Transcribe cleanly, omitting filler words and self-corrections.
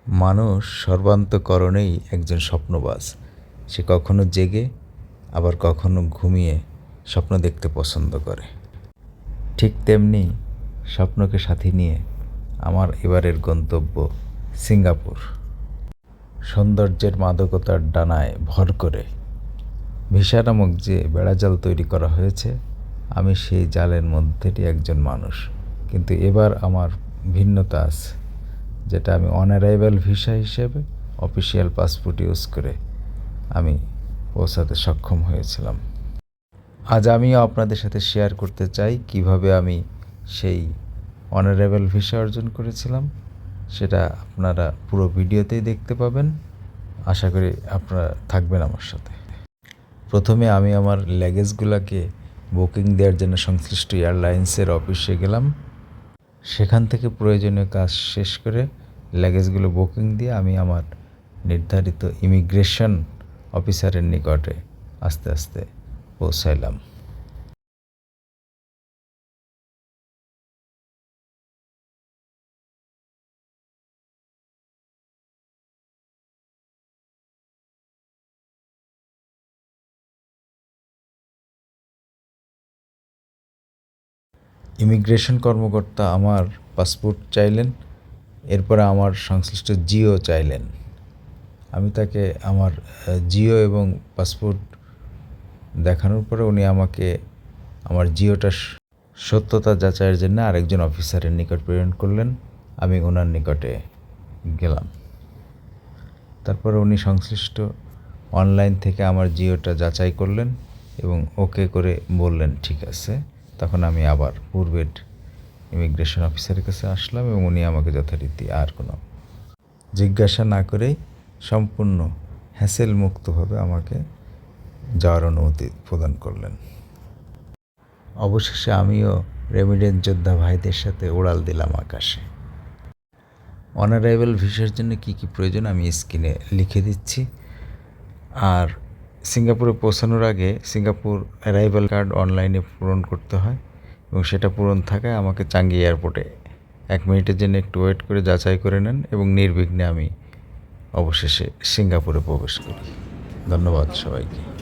মানুষ সর্বান্তঃকরণেই একজন স্বপ্নবাজ। সে কখনো জেগে আবার কখনো ঘুমিয়ে স্বপ্ন দেখতে পছন্দ করে। ঠিক তেমনি স্বপ্নকে সাথে নিয়ে আমার এবারের গন্তব্য সিঙ্গাপুর। সৌন্দর্যের মাদকতার ডানায় ভর করে ভিসা নামক যে বেড়াজাল তৈরি করা হয়েছে, আমি সেই জালের মধ্যেরই একজন মানুষ। কিন্তু এবার আমার ভিন্নতা আছে, যেটা আমি অন অ্যারাইভাল ভিসা হিসেবে অফিসিয়াল পাসপোর্ট ইউজ করে আমি পৌঁছাতে সক্ষম হয়েছিলাম। আজ আমিও আপনাদের সাথে শেয়ার করতে চাই কিভাবে আমি সেই অন অ্যারাইভাল ভিসা অর্জন করেছিলাম। সেটা আপনারা পুরো ভিডিওতেই দেখতে পাবেন। আশা করি আপনারা থাকবেন আমার সাথে। প্রথমে আমি আমার লাগেজগুলোকে বুকিং দেওয়ার জন্য সংশ্লিষ্ট এয়ারলাইন্সের অফিসে গেলাম। সেখান থেকে প্রয়োজনীয় কাজ শেষ করে লাগেজগুলো বুকিং দিয়ে আমি আমার নির্ধারিত ইমিগ্রেশন অফিসারের নিকটে আস্তে আস্তে পৌঁছাইলাম। ইমিগ্রেশন কর্মকর্তা আমার পাসপোর্ট চাইলেন, এরপরে আমার সংশ্লিষ্ট জিও চাইলেন। আমি তাকে আমার জিও এবং পাসপোর্ট দেখানোর পরে উনি আমাকে আমার জিওটা সত্যতা যাচাইয়ের জন্য আরেকজন অফিসারের নিকট প্রেরণ করলেন। আমি ওনার নিকটে গেলাম। তারপরে উনি সংশ্লিষ্ট অনলাইন থেকে আমার জিওটা যাচাই করলেন এবং ওকে করে বললেন ঠিক আছে। তখন আমি আবার পূর্বের ইমিগ্রেশন অফিসারের কাছে আসলাম এবং উনি আমাকে যথারীতি আর কোনো জিজ্ঞাসা না করেই সম্পূর্ণ হ্যাসেল মুক্তভাবে আমাকে যাওয়ার অনুমতি প্রদান করলেন। অবশেষে আমিও রেমিডেন্স যোদ্ধা ভাইদের সাথে উড়াল দিলাম আকাশে। অন অ্যারাইভাল ভিসার জন্য কী কী প্রয়োজন আমি স্ক্রিনে লিখে দিচ্ছি। আর সিঙ্গাপুরে পৌঁছানোর আগে সিঙ্গাপুর অ্যারাইভাল কার্ড অনলাইনে পূরণ করতে হয় এবং সেটা পূরণ থাকায় আমাকে চাঙ্গি এয়ারপোর্টে 1 মিনিটের জন্য একটু ওয়েট করে যাচাই করে নেন এবং নির্বিঘ্নে আমি অবশেষে সিঙ্গাপুরে প্রবেশ করি। ধন্যবাদ সবাইকে।